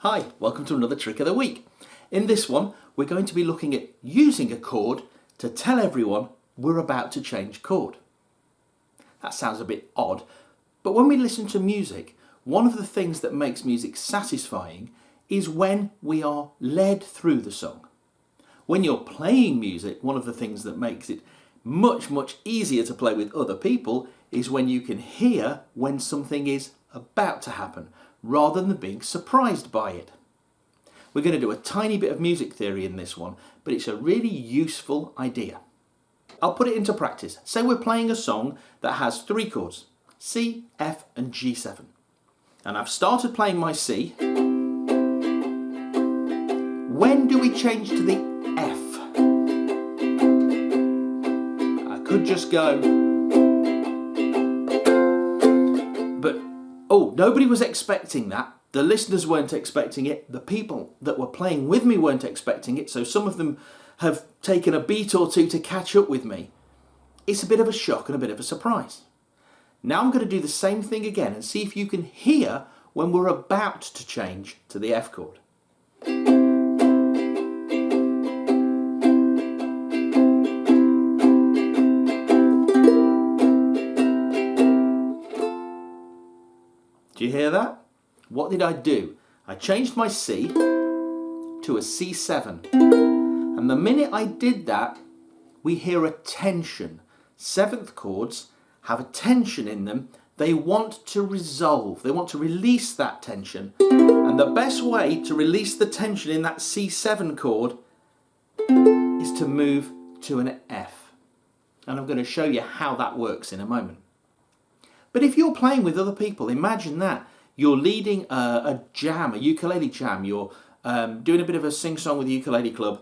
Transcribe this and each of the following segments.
Hi, welcome to another Trick of the Week. In this one, we're going to be looking at using a chord to tell everyone we're about to change chord. That sounds a bit odd, but when we listen to music, one of the things that makes music satisfying is when we are led through the song. When you're playing music, one of the things that makes it much easier to play with other people is when you can hear when something is about to happen, rather than being surprised by it. We're going to do a tiny bit of music theory in this one, but it's a really useful idea. I'll put it into practice. Say we're playing a song that has 3 chords, C, F and G7. And I've started playing my C. When do we change to the F? I could just go, but nobody was expecting that. The listeners weren't expecting it. The people that were playing with me weren't expecting it. So some of them have taken a beat or two to catch up with me. It's a bit of a shock and a bit of a surprise. Now I'm going to do the same thing again and see if you can hear when we're about to change to the F chord. Do you hear that? What did I do? I changed my C to a C7. And the minute I did that, we hear a tension. 7th chords have a tension in them. They want to resolve. They want to release that tension. And the best way to release the tension in that C7 chord is to move to an F. And I'm going to show you how that works in a moment. But if you're playing with other people, imagine that. You're leading a jam, a ukulele jam. You're doing a bit of a sing-song with the ukulele club.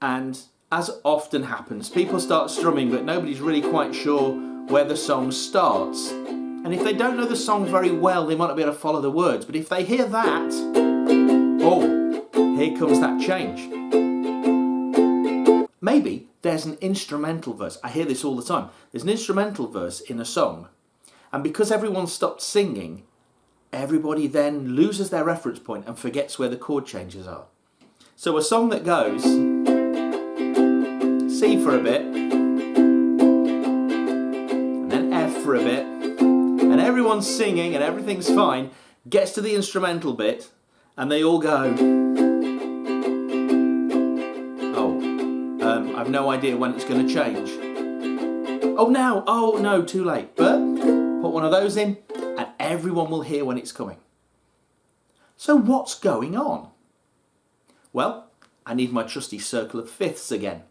And as often happens, people start strumming, but nobody's really quite sure where the song starts. And if they don't know the song very well, they might not be able to follow the words. But if they hear that, here comes that change. Maybe there's an instrumental verse. I hear this all the time. There's an instrumental verse in a song. And because everyone stopped singing, everybody then loses their reference point and forgets where the chord changes are. So a song that goes C for a bit, and then F for a bit, and everyone's singing and everything's fine, gets to the instrumental bit, and they all go, I've no idea when it's going to change. Now, no, too late. But put one of those in, and everyone will hear when it's coming. So what's going on? Well, I need my trusty circle of fifths again.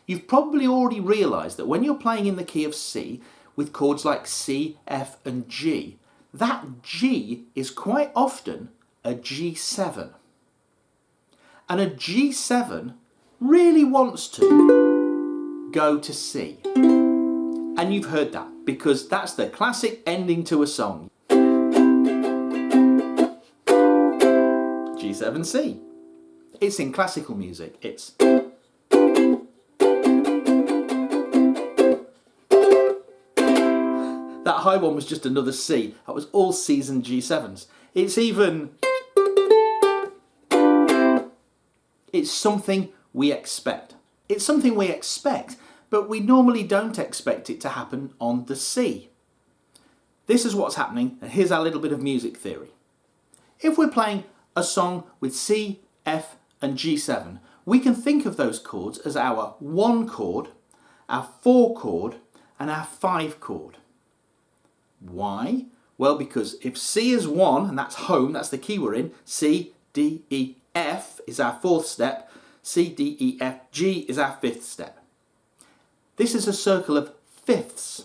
You've probably already realised that when you're playing in the key of C, with chords like C, F and G, that G is quite often a G7. And a G7 really wants to go to C. And you've heard that, because that's the classic ending to a song. G7C. It's in classical music. It's... That high one was just another C. That was all C's and G7s. It's even... It's something we expect. It's something we expect, but we normally don't expect it to happen on the C. This is what's happening, and here's our little bit of music theory. If we're playing a song with C, F and G7, we can think of those chords as our 1 chord, our 4 chord and our 5 chord. Why? Well, because if C is 1, and that's home, that's the key we're in, C, D, E, F is our 4th step, C, D, E, F, G is our 5th step. This is a circle of fifths.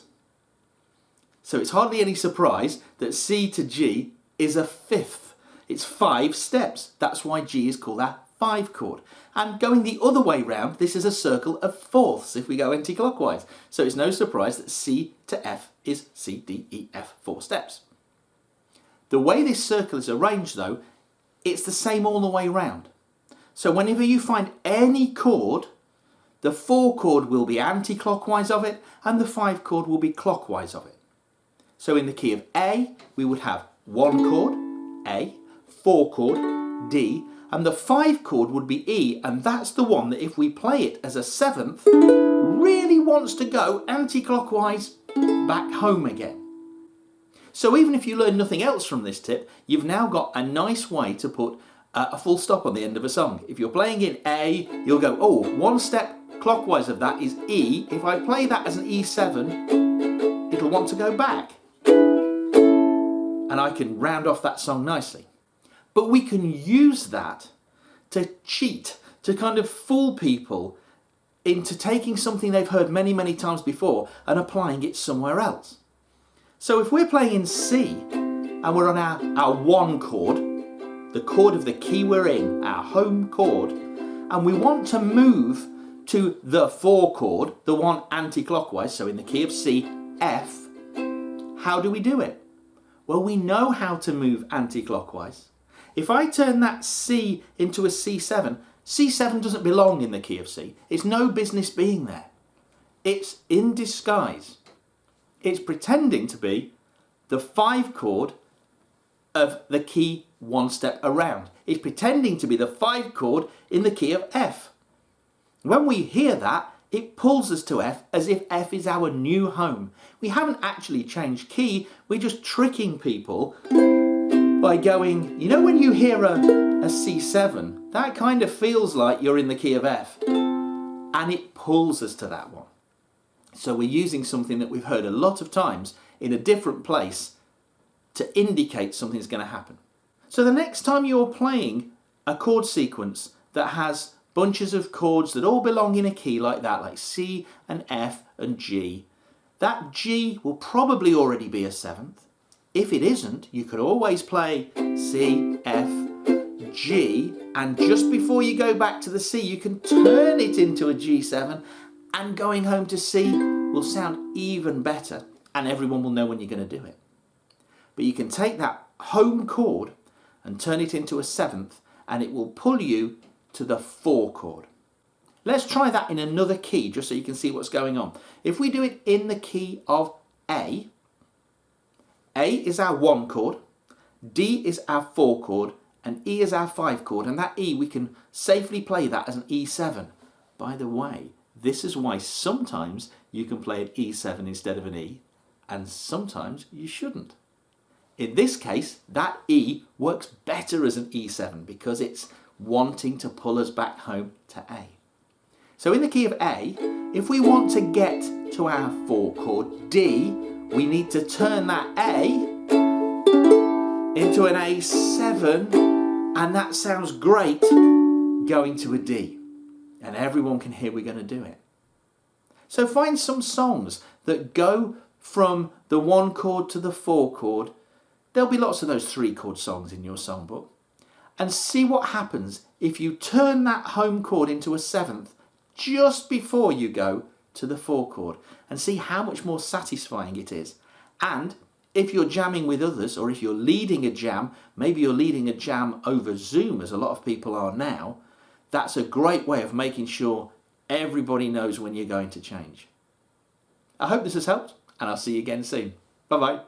So it's hardly any surprise that C to G is a 5th. It's 5 steps. That's why G is called our 5 chord. And going the other way round, this is a circle of fourths if we go anti-clockwise. So it's no surprise that C to F is C, D, E, F, 4 steps. The way this circle is arranged though, it's the same all the way round. So whenever you find any chord, the 4 chord will be anti-clockwise of it and the 5 chord will be clockwise of it. So in the key of A, we would have 1 chord, A, 4 chord, D, and the 5 chord would be E, and that's the one that if we play it as a 7th, really wants to go anti-clockwise back home again. So even if you learn nothing else from this tip, you've now got a nice way to put a full stop on the end of a song. If you're playing in A, you'll go, oh, 1 step clockwise of that is E. If I play that as an E7, it'll want to go back. And I can round off that song nicely. But we can use that to cheat, to kind of fool people into taking something they've heard many, many times before and applying it somewhere else. So if we're playing in C and we're on our 1 chord, the chord of the key we're in, our home chord, and we want to move to the 4 chord, the one anti-clockwise, so in the key of C, F, how do we do it? Well, we know how to move anti-clockwise. If I turn that C into a C7, C7 doesn't belong in the key of C. It's no business being there. It's in disguise. It's pretending to be the 5 chord of the key 1 step around. It's pretending to be the 5 chord in the key of F. When we hear that, it pulls us to F as if F is our new home. We haven't actually changed key, we're just tricking people by going, you know when you hear a C7, that kind of feels like you're in the key of F. And it pulls us to that one. So we're using something that we've heard a lot of times in a different place to indicate something's going to happen. So the next time you're playing a chord sequence that has bunches of chords that all belong in a key like that, like C and F and G, that G will probably already be a 7th. If it isn't, you could always play C, F, G, and just before you go back to the C, you can turn it into a G7, and going home to C will sound even better, and everyone will know when you're going to do it. But you can take that home chord and turn it into a 7th, and it will pull you to the 4 chord. Let's try that in another key, just so you can see what's going on. If we do it in the key of A is our 1 chord, D is our 4 chord, and E is our 5 chord, and that E, we can safely play that as an E7. By the way, this is why sometimes you can play an E7 instead of an E, and sometimes you shouldn't. In this case, that E works better as an E7 because it's wanting to pull us back home to A. So in the key of A, if we want to get to our 4 chord, D, we need to turn that A into an A7, and that sounds great going to a D. And everyone can hear we're going to do it. So find some songs that go from the 1 chord to the 4 chord. There'll be lots of those 3 chord songs in your songbook. And see what happens if you turn that home chord into a 7th just before you go to the 4 chord, and see how much more satisfying it is. And if you're jamming with others, or if you're leading a jam, maybe you're leading a jam over Zoom, as a lot of people are now, that's a great way of making sure everybody knows when you're going to change. I hope this has helped, and I'll see you again soon. Bye-bye.